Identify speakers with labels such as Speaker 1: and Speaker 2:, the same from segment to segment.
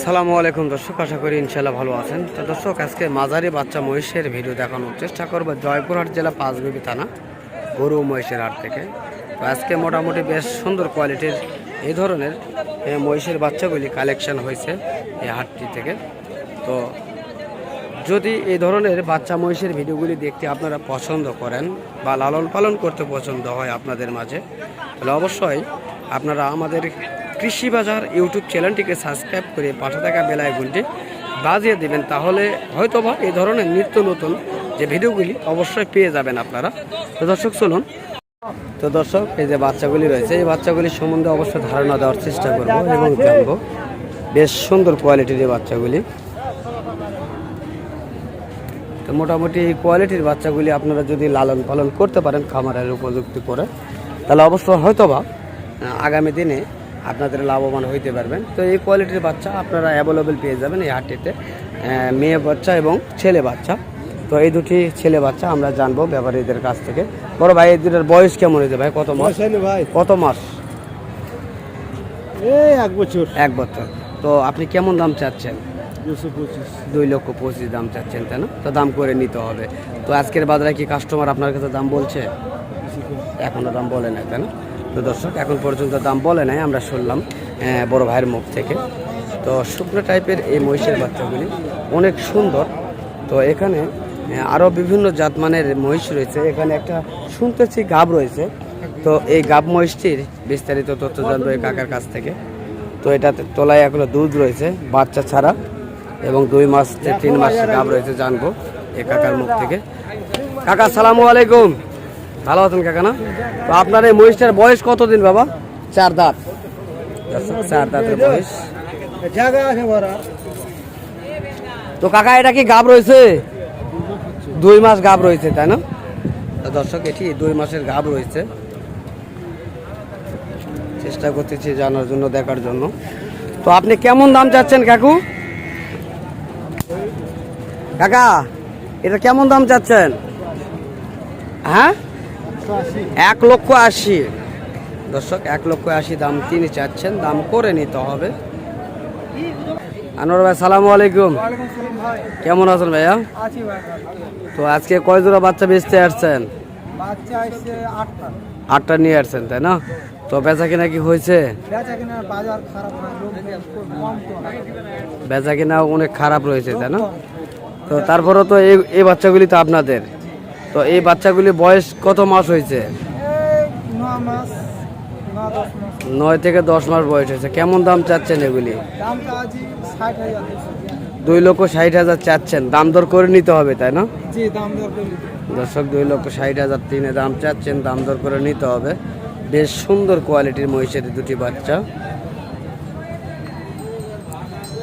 Speaker 1: সালামু আলাইকুম দর্শক, আশা করি ইনশাল্লাহ ভালো আছেন। তো দর্শক, আজকে মাঝারি বাচ্চা মহিষের ভিডিও দেখানোর চেষ্টা করবো জয়পুরহাট জেলা পাঁচবিবি থানা গরু মহিষের হাট থেকে। তো আজকে মোটামুটি বেশ সুন্দর কোয়ালিটির এই ধরনের মহিষের বাচ্চাগুলি কালেকশন হয়েছে এই হাটটি থেকে। তো যদি এই ধরনের বাচ্চা মহিষের ভিডিওগুলি দেখতে আপনারা পছন্দ করেন বা লালন পালন করতে পছন্দ হয় আপনাদের মাঝে, তাহলে অবশ্যই আপনারা আমাদের কৃষি বাজার ইউটিউব চ্যানেলটিকে সাবস্ক্রাইব করে পাশে থাকা বেল আইকনটি বাজিয়ে দেবেন। তাহলে হয়তোবা এই ধরনের নিত্য নতুন যে ভিডিওগুলি অবশ্যই পেয়ে যাবেন আপনারা। তো দর্শক চলুন। তো দর্শক, এই যে বাচ্চাগুলি রয়েছে, এই বাচ্চাগুলির সম্বন্ধে অবশ্যই ধারণা দেওয়ার চেষ্টা করব এবং জানবো। বেশ সুন্দর কোয়ালিটির এই বাচ্চাগুলি। তো মোটামুটি এই কোয়ালিটির বাচ্চাগুলি আপনারা যদি লালন পালন করতে পারেন খামারের উপযুক্ত করে, তাহলে অবশ্যই হয়তোবা আগামী দিনে আপনাদের লাভবান হইতে পারবেন। তো এই কোয়ালিটির বাচ্চা আপনারা অ্যাভেলেবেল পেয়ে যাবেন এই হাটটিতে, মেয়ে বাচ্চা এবং ছেলে বাচ্চা। তো এই দুটি ছেলে বাচ্চা আমরা জানবো ব্যাপারীদের কাছ থেকে। বড় ভাই, এই দুটার বয়স কেমন হয়েছে ভাই? কত মাস? কত মাস?
Speaker 2: এক বছর।
Speaker 1: এক বছর। তো আপনি কেমন দাম চাচ্ছেন? 2,25,000 দাম চাচ্ছেন, তাই না? তো দাম করে নিতে হবে। তো আজকের বাজারে কি কাস্টমার আপনার কাছে দাম বলছে? এখনো দাম বলে নাই, তাই না? তো দর্শক, এখন পর্যন্ত দাম বলে নাই, আমরা শুনলাম বড় ভাইয়ের মুখ থেকে। তো শুকনো টাইপের এই মহিষের বাচ্চাগুলি অনেক সুন্দর। তো এখানে আরও বিভিন্ন জাতমানের মহিষ রয়েছে। এখানে একটা শুনতেছি গাব রয়েছে। তো এই গাব মহিষটির বিস্তারিত তথ্য জানবো এই কাকার কাছ থেকে। তো এটাতে তলায় এখনো দুধ রয়েছে বাচ্চা ছাড়া, এবং 2 মাস থেকে 3 মাস গাব রয়েছে, জানবো এই কাকার মুখ থেকে। কাকা আসসালামু আলাইকুম, ভালো আছেন কাকা? না, তো আপনার এই মহিষটার বয়স কতদিন বাবা? 4 দাঁত। 4 দাঁতের বয়স। তো কাকা, এটা কি গাব রয়েছে? 2 মাস গাব রয়েছে, তাই না? দর্শক, এটি 2 মাসের গাব রয়েছে। চেষ্টা করতেছি জানার জন্য, দেখার জন্য। তো আপনি কেমন দাম চাচ্ছেন কাকু? কাকা, এটা কেমন দাম চাচ্ছেন? হ্যাঁ, 1,80,000। দর্শক, 1,80,000 দাম তিনি চাচ্ছেন, দাম করে নিতে হবে। আনোয়ার ভাই, সালামু আলাইকুম, কেমন আছেন ভাইয়া? তো আজকে কয় জোড়া বাচ্চা বেচতে আসছেন? 8টা নিয়ে আসছেন, তাই না? তো বেচা কিনা কি হয়েছে? বেচা কিনা অনেক খারাপ রয়েছে, তাই না? তো তারপরে তো এই বাচ্চাগুলি তো আপনাদের। তো এই বাচ্চাগুলি বয়স কত মাস হয়েছে? 9 থেকে 10 মাস বয়স হয়েছে। কেমন দাম চাচ্ছেন এগুলি? 2,60,000 চাচ্ছেন, দাম দর করে নিতে হবে, তাই না? দর্শক, 2,60,000 তিনি দাম চাচ্ছেন, দাম দর করে নিতে হবে। বেশ সুন্দর কোয়ালিটির মহিষের দুটি বাচ্চা।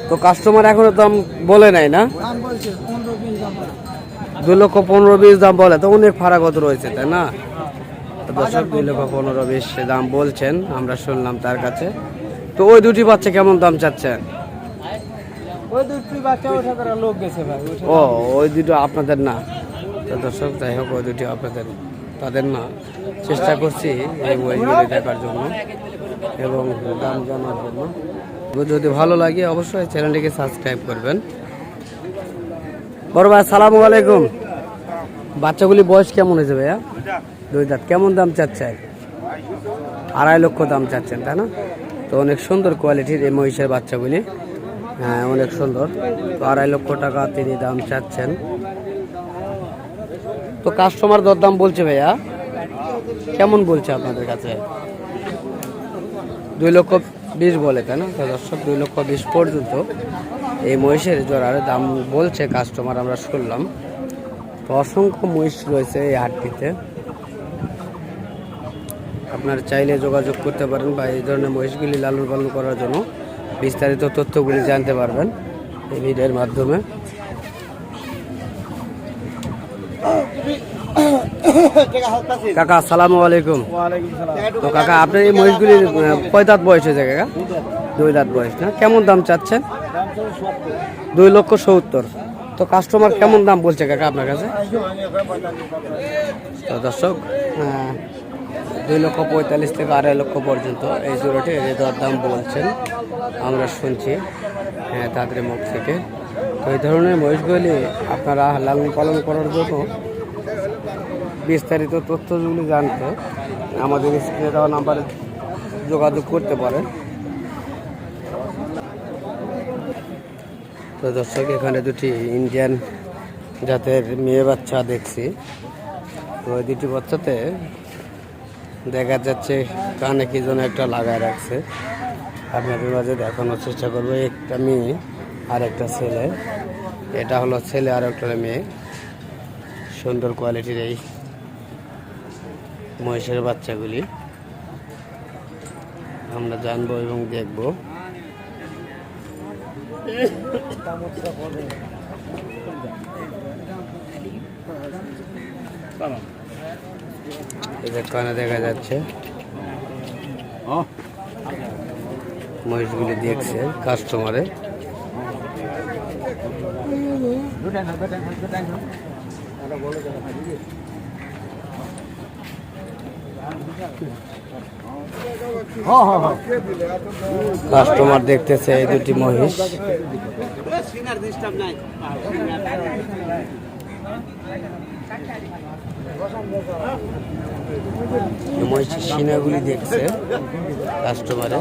Speaker 1: তো কাস্টমার এখনো দাম বলে নাই, না? 2,15,20 দাম বলে, তো অনেক ফারাকত রয়েছে, তাই না? দর্শক, 2,15,20 দাম বলছেন, আমরা শুনলাম তার কাছে। তো ওই দুটি বাচ্চা কেমন দাম চাচ্ছেন? ও, ওই দুটো আপনাদের না? তো দর্শক, যাই হোক, ওই দুটি আপনাদের, তাদের না। চেষ্টা করছি এই মহিষগুলি দেখার জন্য এবং দাম জানার জন্য। যদি ভালো লাগে অবশ্যই চ্যানেলটিকে সাবস্ক্রাইব করবেন। বড় ভাই, আসসালামু আলাইকুম। বাচ্চাগুলি বয়স কেমন হয়েছে ভাইয়া? 2 দাঁত। কেমন দাম চাচ্ছেন? 2.5 লক্ষ দাম চাচ্ছেন, তাই না? তো অনেক সুন্দর কোয়ালিটির এই মহিষের বাচ্চাগুলি, হ্যাঁ অনেক সুন্দর। তো 2.5 লক্ষ টাকা তিনি দাম চাচ্ছেন। তো কাস্টমার দরদাম বলছে ভাইয়া, কেমন বলছে আপনাদের কাছে? 2,20,000 বলে, তাই না? তো দর্শক, 2,20,000 পর্যন্ত এই মহিষের জোড়ার দাম বলছে কাস্টমার, আমরা শুনলাম। তো অসংখ্য মহিষ রয়েছে এই হাটটিতে, আপনারা চাইলে যোগাযোগ করতে পারেন বা এই ধরনের মহিষগুলি লালন পালন করার জন্য বিস্তারিত তথ্যগুলি জানতে পারবেন এই ভিডিওর মাধ্যমে। কাকা আসসালামু আলাইকুম। তো কাকা, আপনার এই মহিষগুলির কয় দাঁত বয়স হয়েছে কাকা? 2 দাঁত বয়স, না? কেমন দাম চাচ্ছেন? 2,70,000। তো কাস্টমার কেমন দাম বলছে কাকা আপনার কাছে? তো দর্শক, 2,45,000 থেকে 2,50,000 পর্যন্ত এই জোড়াটি এই দরদাম বলছেন, আমরা শুনছি হ্যাঁ তাদের মুখ থেকে। তো এই ধরনের মহিষগুলি আপনারা লালন পালন করার জন্য বিস্তারিত তথ্যগুলি জানতে আমাদের স্ক্রিনে দেওয়া নাম্বারে যোগাযোগ করতে পারেন। তো দর্শক, এখানে দুটি ইন্ডিয়ান জাতের মেয়ে বাচ্চা দেখছি। তো ওই দুটি বাচ্চাতে দেখা যাচ্ছে কানে কি যেন একটা লাগায় রাখছে, আপনাদের মাঝে দেখানোর চেষ্টা করবো। একটা মেয়ে আর একটা ছেলে, এটা হলো ছেলে আর একটা মেয়ে। সুন্দর কোয়ালিটির এই মহিষের বাচ্চাগুলি আমরা জানবো এবং দেখবো। কানে দেখা যাচ্ছে মহিষগুলি দেখছে কাস্টমারে। কাস্টমার দেখতেছে এই দুটি মহিষ। মহিষের সিনাগুলি দেখছে কাস্টমারে।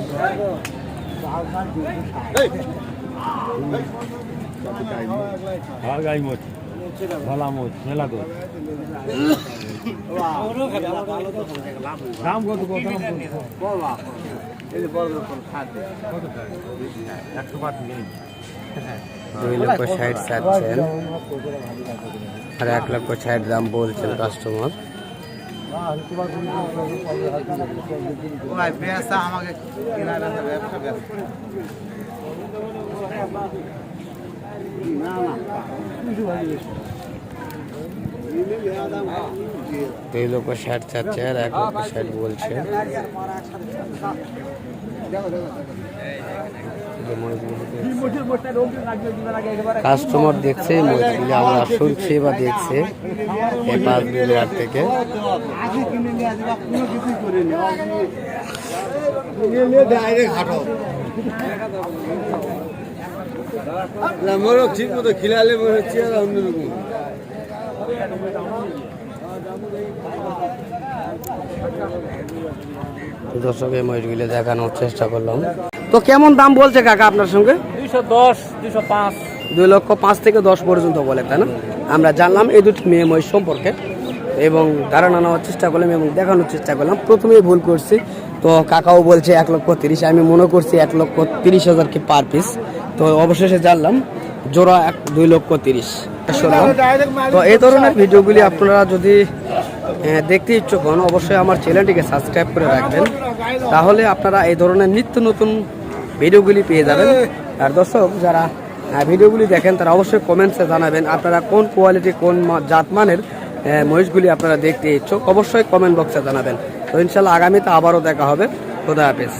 Speaker 1: $2,60,000 চাচ্ছেন আর 1,60,000 দাম বলছেন কাস্টমার। $2,60,000 চাচ্ছে আর 1,60,000 বলছে। কাস্টমার দেখছে মহিষগুলি, আমরা শুনছি বা দেখছে এই 5,000 থেকে। ঠিক মতো খিলালে মনে হচ্ছে অন্যরকম। দর্শক, এই মহিষগুলি দেখানোর চেষ্টা করলাম। তো কেমন দাম বলছে কাকা আপনার সঙ্গে?
Speaker 2: 210, 205,
Speaker 1: 2,05,000 থেকে 10 পর্যন্ত বলে, তাই না? আমরা জানলাম এই দুটি মেয়ে মহিষ সম্পর্কে এবং ধারণা নেওয়ার চেষ্টা করলাম এবং দেখানোর চেষ্টা করলাম। প্রথমেই ভুল করছি, তো কাকাও বলছে 1,30,000, আমি মনে করছি 1,30,000 কি পার পিস। তো অবশেষে জানলাম জোড়া 2,30,000। তো এই ধরনের ভিডিওগুলি আপনারা যদি দেখতে ইচ্ছুক হন, অবশ্যই আমার চ্যানেলটিকে সাবস্ক্রাইব করে রাখবেন, তাহলে আপনারা এই ধরনের নিত্য নতুন ভিডিওগুলি পেয়ে যাবেন। আর দর্শক, যারা ভিডিওগুলি দেখেন তারা অবশ্যই কমেন্টসে জানাবেন আপনারা কোন কোয়ালিটি, কোন জাতমানের মহিষগুলি আপনারা দেখতে ইচ্ছুক, অবশ্যই কমেন্ট বক্সে জানাবেন। তো ইনশাল্লাহ আগামীতে আবারও দেখা হবে। খোদা হাফেজ।